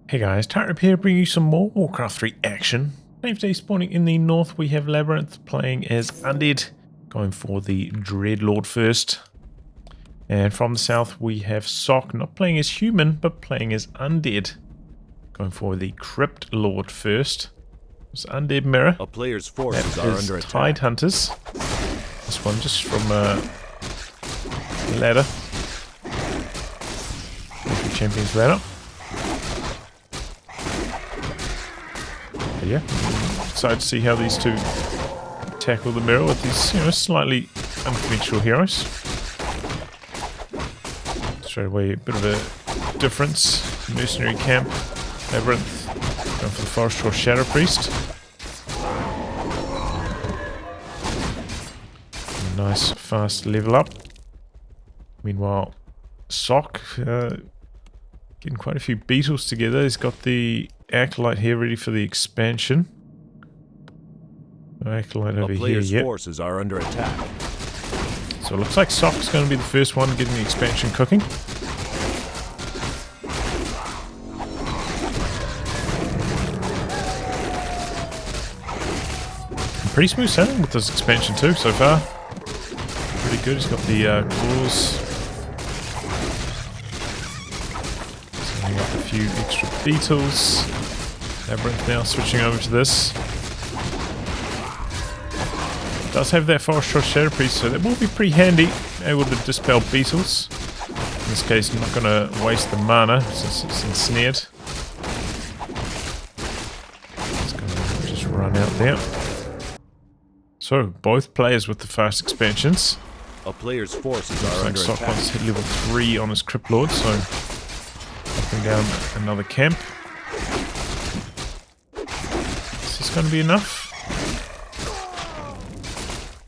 Hey guys, Tyrant here bringing you some more Warcraft 3 action. Today spawning in the north we have WC3 playing as Undead, going for the Dreadlord first. And from the south we have Sock, not playing as human, but playing as Undead, going for the Crypt Lord first. It's Undead mirror. A player's forces That are is under Tide attack. Hunters. This one just from ladder. Champions ladder. Yeah, excited to see how these two tackle the mirror with these, slightly unconventional heroes. Straight away, a bit of a difference. Mercenary camp, Labyrinth, going for the Forest or Shadow Priest. Nice, fast level up. Meanwhile, Sock, getting quite a few beetles together. He's got the Acolyte here ready for the expansion. No Acolyte over here yet. Forces are under attack. So it looks like Sock's going to be the first one getting the expansion cooking. Pretty smooth sailing with this expansion too so far. Pretty good. He's got the claws. Setting up a few extra beetles. Labyrinth now switching over to this. Does have that Forest Shore Shadow Priest, so that will be pretty handy. Able to dispel beetles. In this case, not going to waste the mana since it's ensnared. It's going to just run out there. So, both players with the fast expansions. A player's forces Looks are like under Sock attack. wants to hit level 3 on his Crypt Lord, so knocking down another camp. Is this going to be enough?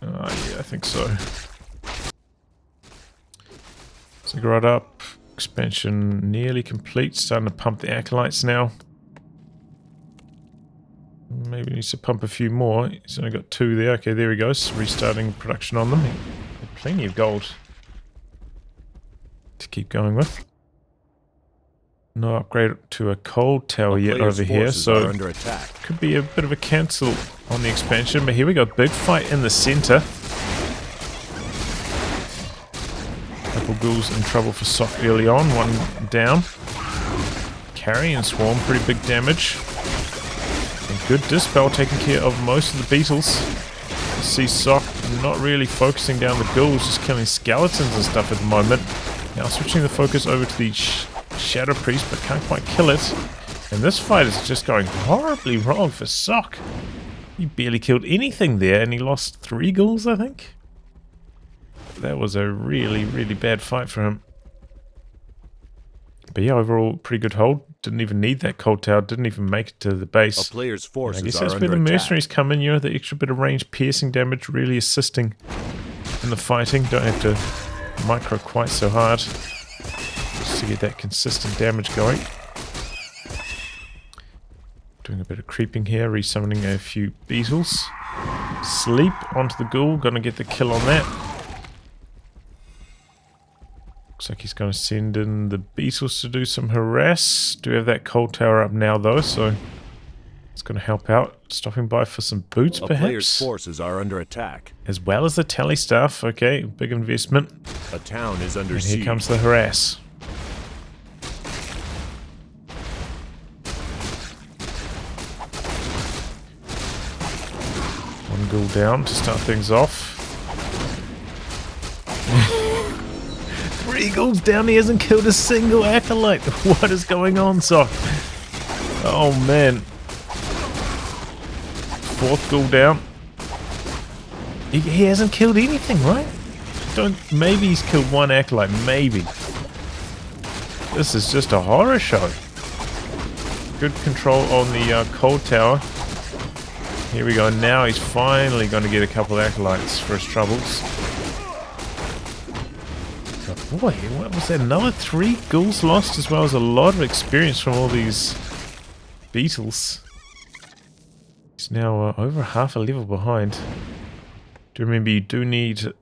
Yeah, I think so. Cigarette up. Expansion nearly complete. Starting to pump the Acolytes now. Maybe needs to pump a few more. He's only got 2 there. Okay, there he goes. Restarting production on them. Plenty of gold to keep going with. No upgrade to a cold tower yet over here, so under attack. Could be a bit of a cancel on the expansion. But here we go, big fight in the center. Couple ghouls in trouble for Sock early on. One down. Carrion Swarm, pretty big damage. And good dispel taking care of most of the beetles. You see Sock not really focusing down the ghouls, just killing skeletons and stuff at the moment. Now switching the focus over to the Shadow Priest, but can't quite kill it. And this fight is just going horribly wrong for Sock. He barely killed anything there, and he lost 3 ghouls, I think. That was a really, really bad fight for him. But yeah, overall, pretty good hold. Didn't even need that cold tower. Didn't even make it to the base. A player's forces I guess are that's under where the attack. mercenaries come in. The extra bit of range piercing damage really assisting in the fighting. Don't have to micro quite so hard just to get that consistent damage going. Doing a bit of creeping here, resummoning a few beetles. Sleep onto the ghoul. Gonna get the kill on that. Looks like he's going to send in the beetles to do some harass. Do have that cold tower up now though, so it's going to help out. Stopping by for some boots A player's perhaps. forces are under attack. As well as the tally staff. Okay, big investment. A town is under And siege. here comes the harass. One ghoul down to start things off. 3 ghouls down, he hasn't killed a single Acolyte. What is going on, Sock? Oh man. 4th ghoul down. He hasn't killed anything, right? Maybe he's killed 1 Acolyte, maybe. This is just a horror show. Good control on the cold tower. Here we go, now he's finally going to get a couple Acolytes for his troubles. But boy, what was that? Another 3 ghouls lost, as well as a lot of experience from all these beetles. He's now over half a level behind. Do remember you do need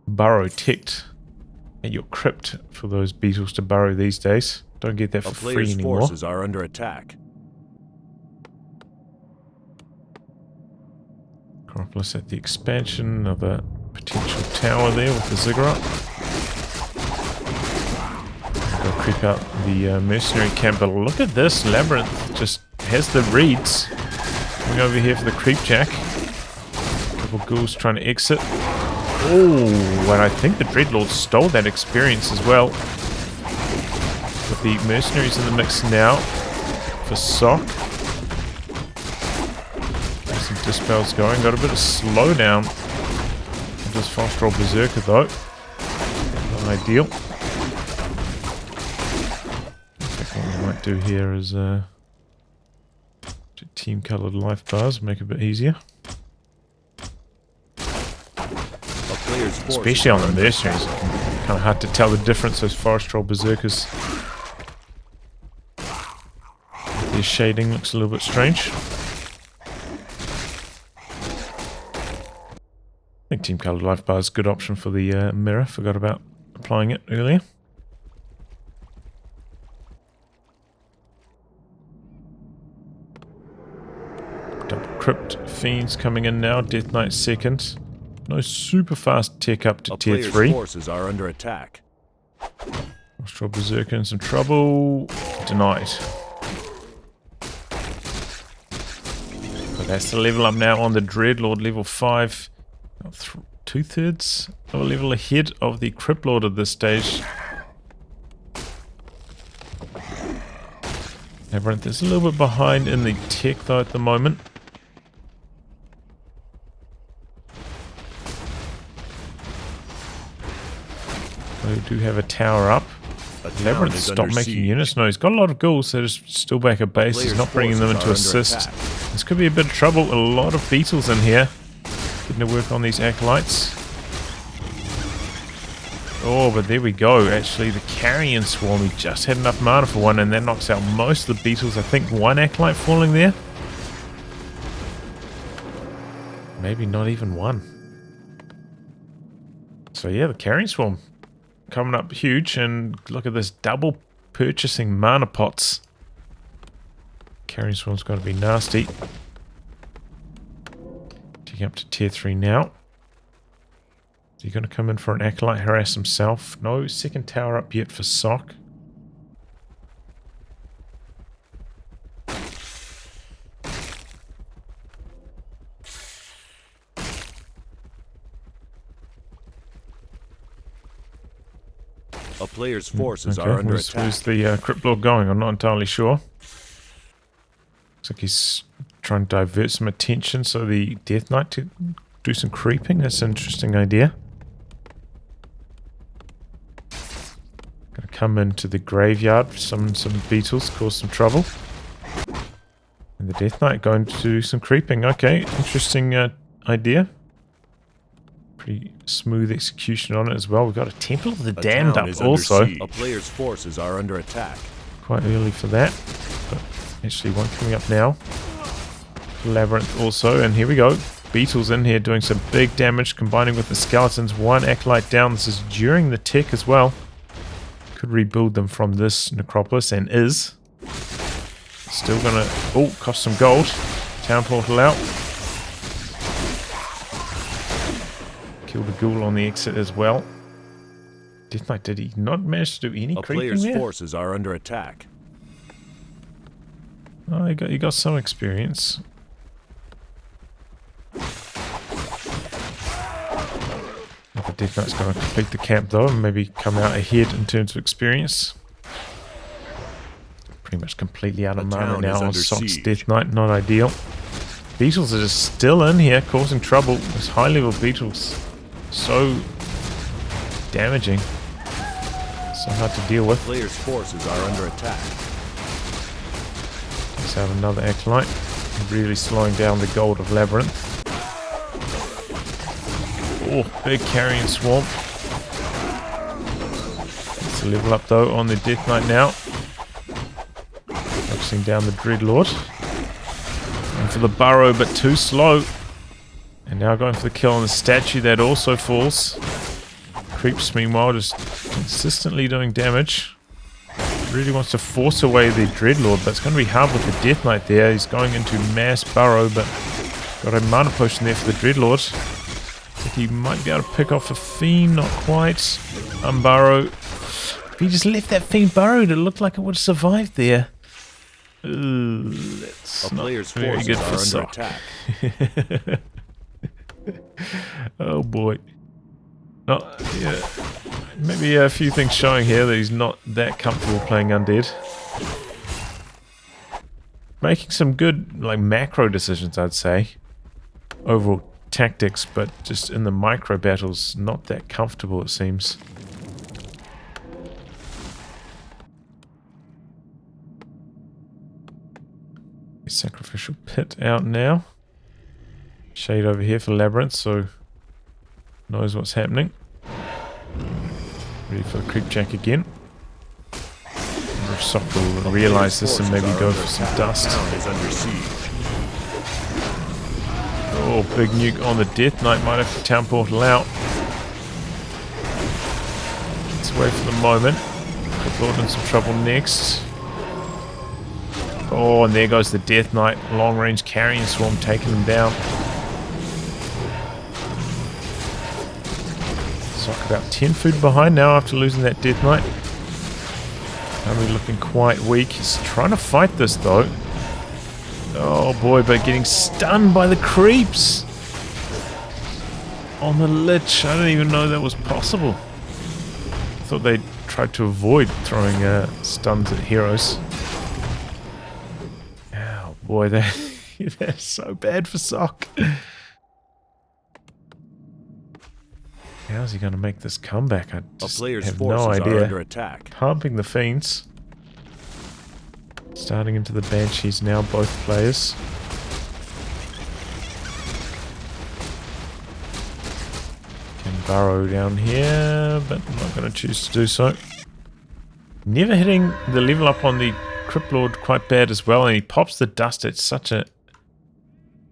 burrow ticked at your crypt for those beetles to burrow these days. Don't get that A for free player's anymore. forces are under attack. Necropolis at the expansion of a potential tower there with the ziggurat. Go creep out the mercenary camp, but look at this. Labyrinth just has the reeds. Coming over here for the creep jack. A couple ghouls trying to exit. Oh, and I think the Dreadlord stole that experience as well. With the mercenaries in the mix now for Sock. Some dispels going, got a bit of slowdown. Just fast roll Berserker though. Not ideal. What we might do here is team coloured life bars, make it a bit easier. Especially on the mercenaries. Kind of hard to tell the difference, those forest troll berserkers. Their shading looks a little bit strange. I think team coloured life bar is a good option for the mirror. Forgot about applying it earlier. Double Crypt Fiends coming in now. Death Knight second. No super fast tech up to tier 3. Forces are under attack. Astral Berserker in some trouble. Denied. But that's the level up now on the Dreadlord, level 5. 2/3 of a level ahead of the Cryptlord at this stage. Labyrinth is a little bit behind in the tech though at the moment. We do have a tower up. Labyrinth stopped making units. No, he's got a lot of ghouls that are still back at base. He's not bringing them in to assist. This could be a bit of trouble. A lot of beetles in here. Getting to work on these acolytes. Oh, but there we go. Actually, the carrion swarm, he just had enough mana for one, and that knocks out most of the beetles. I think one acolyte falling there. Maybe not even one. So yeah, the carrion swarm coming up huge, and look at this, double purchasing mana pots. Carrion swarm's got to be nasty. Taking up to tier 3 now. Is he going to come in for an acolyte, harass himself? No, second tower up yet for Sock. A player's forces are under attack. Where's the Cryptlord going? I'm not entirely sure. Looks like he's trying to divert some attention so the Death Knight to do some creeping. That's an interesting idea. Gonna come into the graveyard, summon some beetles, cause some trouble. And the Death Knight going to do some creeping. Okay, interesting idea. Pretty smooth execution on it as well. We've got a Temple of the Damned up also. A player's forces are under attack. Quite early for that. But actually one coming up now. Labyrinth also, and here we go. Beetles in here doing some big damage, combining with the skeletons. One acolyte down. This is during the tech as well. Could rebuild them from this necropolis, and is. Still gonna... Oh, cost some gold. Town portal out. Killed a ghoul on the exit as well. Death Knight, did he not manage to do any creeping there? A player's forces are under attack. Oh, he got some experience. The Death Knight's going to complete the camp though, and maybe come out ahead in terms of experience. Pretty much completely out of mana now on Sock's Death Knight, not ideal. Beetles are just still in here, causing trouble. Those high level beetles, so damaging. So hard to deal with. Player's forces are under attack. Let's have another acolyte. Really slowing down the gold of Labyrinth. Oh, big carrion swarm. Let's level up though on the Death Knight now. Focusing down the Dreadlord. Going for the burrow, but too slow. And now going for the kill on the statue, that also falls. Creeps meanwhile just consistently doing damage. really wants to force away the Dreadlord, but it's going to be hard with the Death Knight there. He's going into mass burrow, but got a mana potion there for the Dreadlord. I think he might be able to pick off a Fiend, not quite. Unburrow. If he just left that Fiend burrowed, it looked like it would have survived there. That's not very good for Sock. Oh boy. Yeah. Maybe a few things showing here that he's not that comfortable playing Undead. Making some good, like, macro decisions, I'd say. Overall tactics, but just in the micro battles, not that comfortable, it seems. Sacrificial Pit out now. Shade over here for Labyrinth, so knows what's happening. Ready for the Creep Jack again. I wonder if Sock will realise this and maybe go for some dust. Oh, big nuke on the Death Knight. Might have to town portal out. Gets away for the moment. Put Lord in some trouble next. Oh, and there goes the Death Knight. Long range carrying swarm taking him down. Sock about 10 food behind now after losing that Death Knight. Army looking quite weak. He's trying to fight this though. Oh boy, but getting stunned by the creeps. On the Lich. I didn't even know that was possible. I thought they tried to avoid throwing stuns at heroes. Boy, they're so bad for Sock. How's he going to make this comeback? I just have no idea. Pumping the Fiends. Starting into the Banshees now, both players. Can burrow down here, but I'm not going to choose to do so. Never hitting the level up on the Crypt Lord quite bad as well, and he pops the dust at such a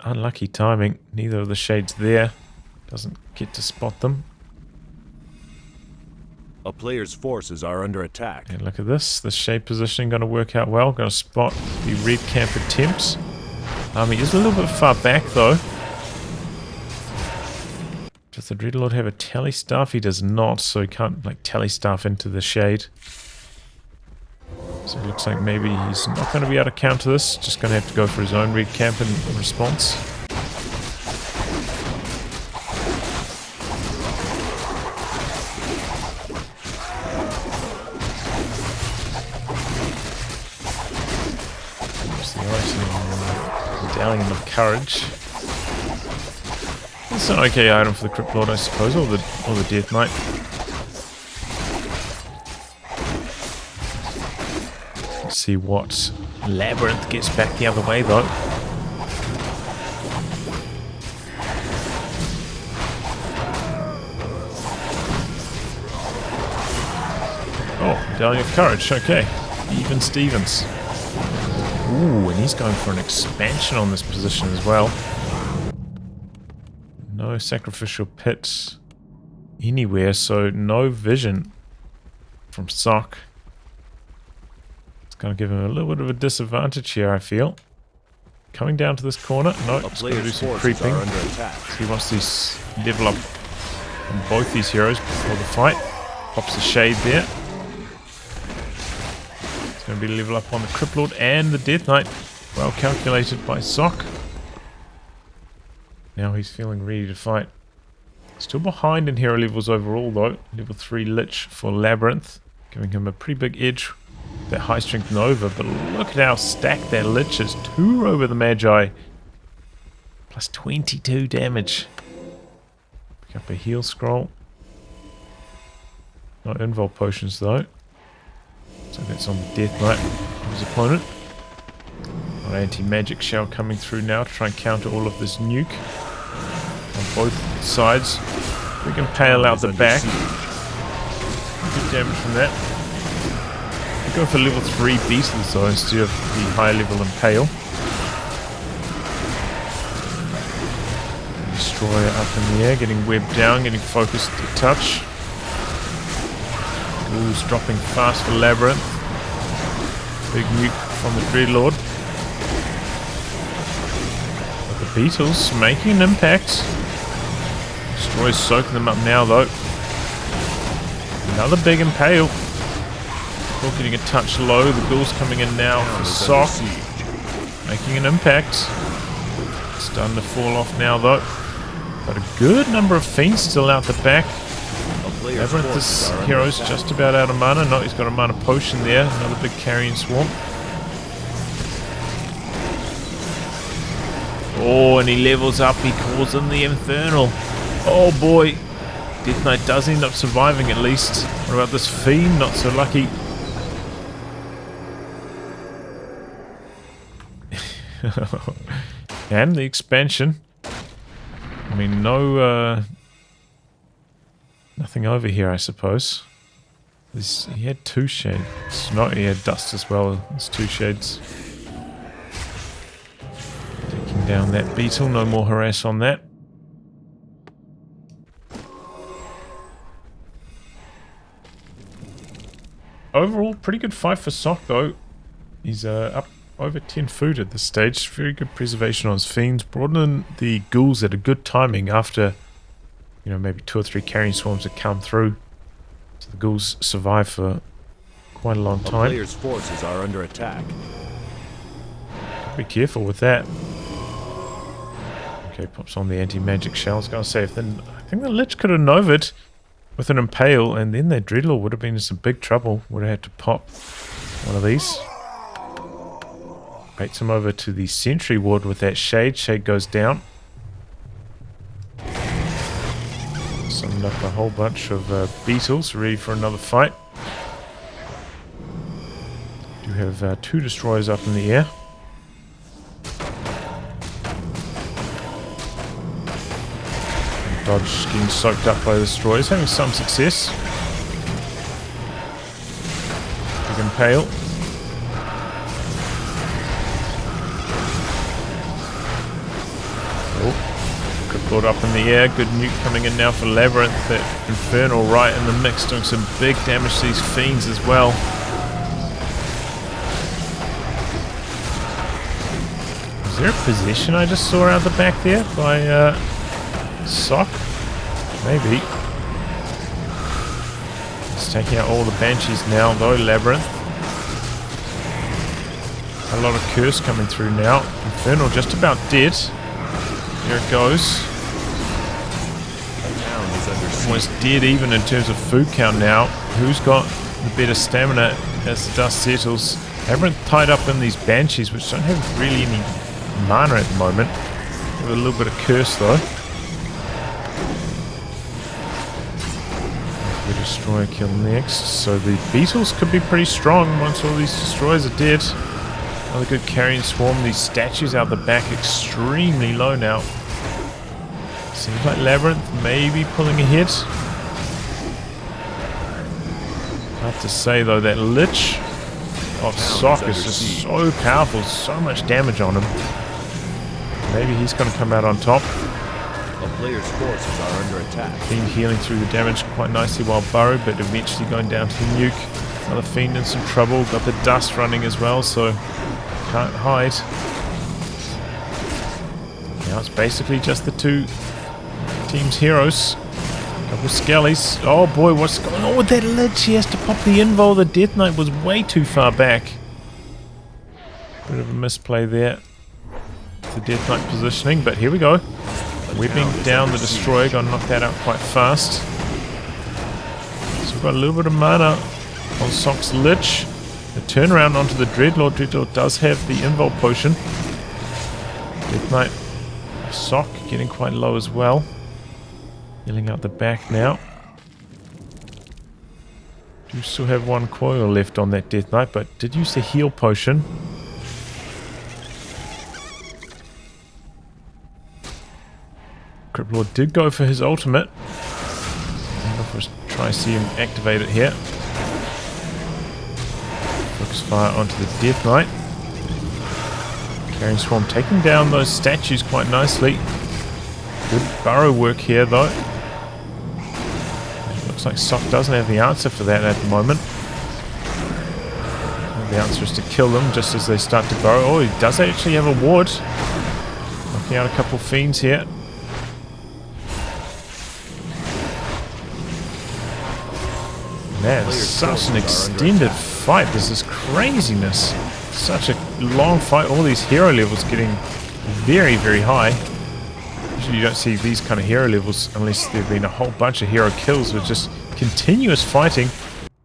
unlucky timing. Neither of the shades there. Doesn't get to spot them. A player's forces are under attack. And look at this. The shade positioning going to work out well. Going to spot the red camp attempts. He is a little bit far back though. Does the Dreadlord have a tally staff? He does not, so he can't like tally staff into the shade. So it looks like maybe he's not going to be able to counter this. Just going to have to go for his own red camp in response. There's the item, Medallion of Courage. It's an okay item for the Crypt Lord, I suppose, or the Death Knight. See what Labyrinth gets back the other way though. Oh, Medallion of Courage, okay. Even Stevens. Ooh, and he's going for an expansion on this position as well. No sacrificial pits anywhere, so no vision from Sock. Going to give him a little bit of a disadvantage here, I feel. Coming down to this corner. No, it's going to do some creeping. So he wants to level up on both these heroes before the fight. Pops the shade there. It's going to be level up on the Crypt Lord and the Death Knight. Well calculated by Sock. Now he's feeling ready to fight. Still behind in hero levels overall though. Level 3 Lich for Labyrinth. Giving him a pretty big edge. That high strength Nova, but look at how stacked that Lich is. 2 over the Magi. Plus 22 damage. Pick up a heal scroll. No invul potions though. So that's on the Death Knight of his opponent. An anti-magic shell coming through now to try and counter all of this nuke. On both sides. We can pale out the back. Good damage from that. Go for level 3 beastly though instead of the high level Impale. Destroyer up in the air, getting webbed down, getting focused to touch. Ghouls dropping fast for Labyrinth. Big nuke from the Dreadlord. But the Beetles making an impact. Destroy's soaking them up now though. Another big impale. Still getting a touch low. The ghouls coming in now for Sock. Making an impact. It's starting to fall off now though. But a good number of fiends still out the back. WC3 this hero's just about out of mana. No, he's got a mana potion there. Another big carrion swarm. Oh, and he levels up. He calls in the Infernal. Oh boy. Death Knight does end up surviving at least. What about this fiend? Not so lucky. And the expansion. I mean, nothing over here, I suppose. He had 2 shades. No, he had dust as well. There's 2 shades. Taking down that beetle. No more harass on that. Overall, pretty good fight for Sock, though. He's up over 10 food at this stage. Very good preservation on his fiends. Brought in the ghouls at a good timing after, you know, maybe 2 or 3 carrion swarms had come through. So the ghouls survived for quite a long time. A player's forces are under attack. Be careful with that. Okay, pops on the anti-magic shell. I was going to say, I think the Lich could have novaed with an impale, and then that Dreadlord would have been in some big trouble. Would have had to pop one of these. Baits him over to the sentry ward with that shade. Shade goes down. Summoned up a whole bunch of beetles ready for another fight. Do have 2 destroyers up in the air. Dodge getting soaked up by the destroyers, having some success. Big impale. Cryptlord up in the air. Good nuke coming in now for Labyrinth. That Infernal right in the mix, doing some big damage to these fiends as well. Is there a possession I just saw out the back there by Sock? Maybe. He's taking out all the banshees now though, Labyrinth. A lot of curse coming through now. Infernal just about dead. There it goes. Almost dead even in terms of food count now. Who's got the better stamina as the dust settles? Labyrinth tied up in these banshees, which don't have really any mana at the moment. Have a little bit of curse though. The destroyer kill next. So the beetles could be pretty strong once all these destroyers are dead. Another good carrion swarm. These statues out the back extremely low now. Seems like Labyrinth may be pulling ahead. Hard to say though, that Lich of Sock is just so powerful, so much damage on him. Maybe he's going to come out on top. A player's forces are under attack. Fiend healing through the damage quite nicely while burrowed, but eventually going down to the nuke. Another Fiend in some trouble. Got the dust running as well, so can't hide. Now it's basically just the 2 team's heroes. A couple of skellies. Oh boy, what's going on with that Lich? He has to pop the invul. The Death Knight was way too far back. Bit of a misplay there. The Death Knight positioning, but here we go. Whipping down the destroyer. Got knocked that out quite fast. So we've got a little bit of mana on Sock's Lich. The turnaround onto the Dreadlord. Dreadlord does have the invul potion. Death Knight Sock getting quite low as well. Healing out the back now. Do still have 1 coil left on that Death Knight, but did use the heal potion. Cryptlord did go for his ultimate. I'll try and see him activate it here. Focus fire onto the Death Knight. Carrion Swarm taking down those statues quite nicely. Good burrow work here though. Looks like Sock doesn't have the answer for that at the moment. The answer is to kill them just as they start to burrow. Oh, he does actually have a ward. Knocking out a couple fiends here. Man, it's such an extended fight. This is craziness. Such a long fight. All these hero levels getting very, very high. Usually you don't see these kind of hero levels unless there have been a whole bunch of hero kills with just continuous fighting.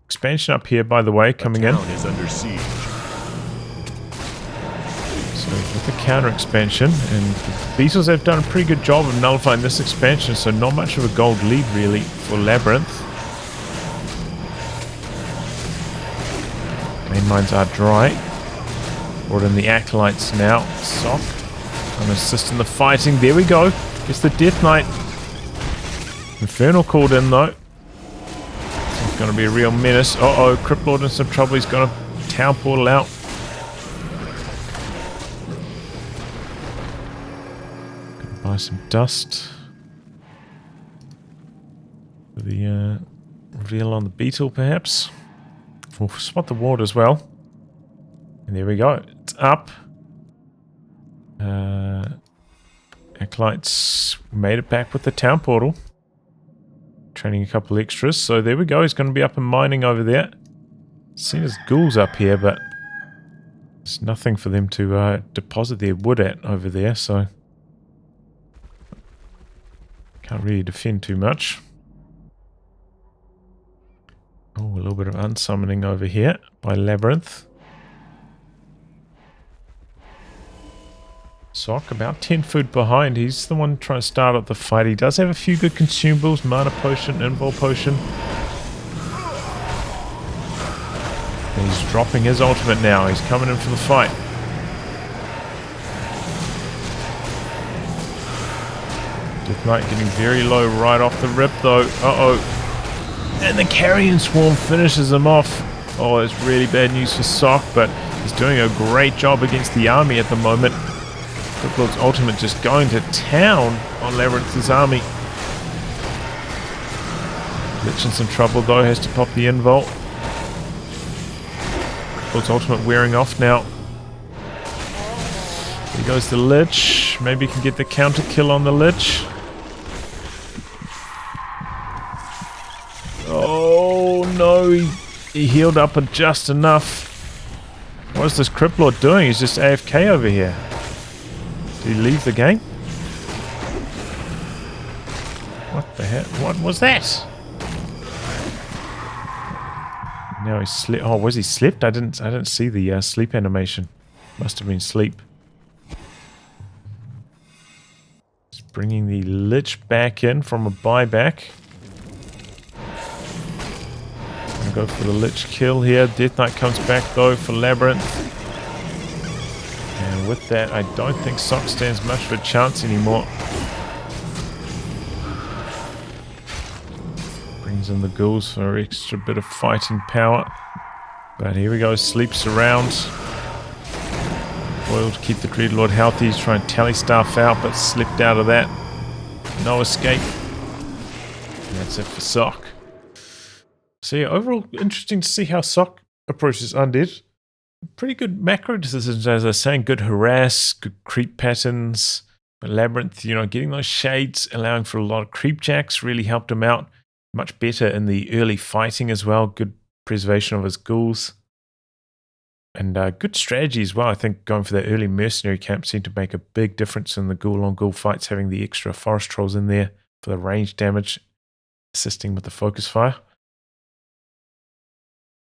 Expansion up here, by the way, coming in. Is under siege. So with the counter expansion, and the Beetles have done a pretty good job of nullifying this expansion, so not much of a gold lead really for Labyrinth. Main mines are dry. Brought in the Acolytes now. Sock trying to assist in the fighting. There we go. It's the Death Knight. Infernal called in though. It's going to be a real menace. Uh-oh, Crypt Lord in some trouble. He's got a town portal out. Gonna buy some dust. For the reveal on the beetle perhaps. We'll spot the ward as well. And there we go. It's up. Acolytes made it back with the town portal. Training a couple extras. So there we go. He's going to be up and mining over there. Seen his ghouls up here, but there's nothing for them to deposit their wood at over there. So can't really defend too much. Oh, a little bit of unsummoning over here by Labyrinth. Sock about 10 foot behind. He's the one trying to start up the fight. He does have a few good consumables. Mana potion, invul potion. And he's dropping his ultimate now. He's coming in for the fight. Death Knight getting very low right off the rip though. Uh-oh. And the Carrion Swarm finishes him off. Oh, it's really bad news for Sock, but he's doing a great job against the army at the moment. Crypt Lord's ultimate just going to town on Labyrinth's army. Lich in some trouble though, has to pop the invul. Crypt Lord's ultimate wearing off now. Here goes the Lich. Maybe he can get the counter kill on the Lich. Oh no, he healed up just enough. What is this Crypt Lord doing? He's just AFK over here. Did he leave the game? What the heck? What was that? Now he slept. Oh, was he slept? I didn't see the sleep animation. Must have been sleep. Just bringing the Lich back in from a buyback. Go for the Lich kill here. Death Knight comes back though for Labyrinth. And with that, I don't think Sock stands much of a chance anymore. Brings in the ghouls for an extra bit of fighting power. But here we go, sleeps around. Boyle to keep the Dreadlord healthy. He's trying to tally staff out, but slipped out of that. No escape. And that's it for Sock. So yeah, overall interesting to see how Sock approaches Undead. Pretty good macro decisions, as I was saying. Good harass, good creep patterns. But Labyrinth, you know, getting those shades, allowing for a lot of creep jacks really helped him out. Much better in the early fighting as well. Good preservation of his ghouls. And good strategy as well. I think going for that early mercenary camp seemed to make a big difference in the ghoul-on-ghoul fights, having the extra forest trolls in there for the range damage, assisting with the focus fire.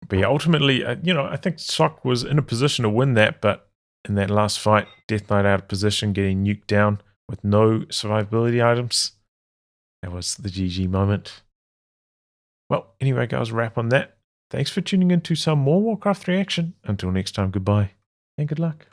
But yeah, ultimately, you know, I think Sock was in a position to win that, but in that last fight, Death Knight out of position, getting nuked down with no survivability items. That was the GG moment. Well, anyway, guys, wrap on that. Thanks for tuning in to some more Warcraft 3 action. Until next time, goodbye and good luck.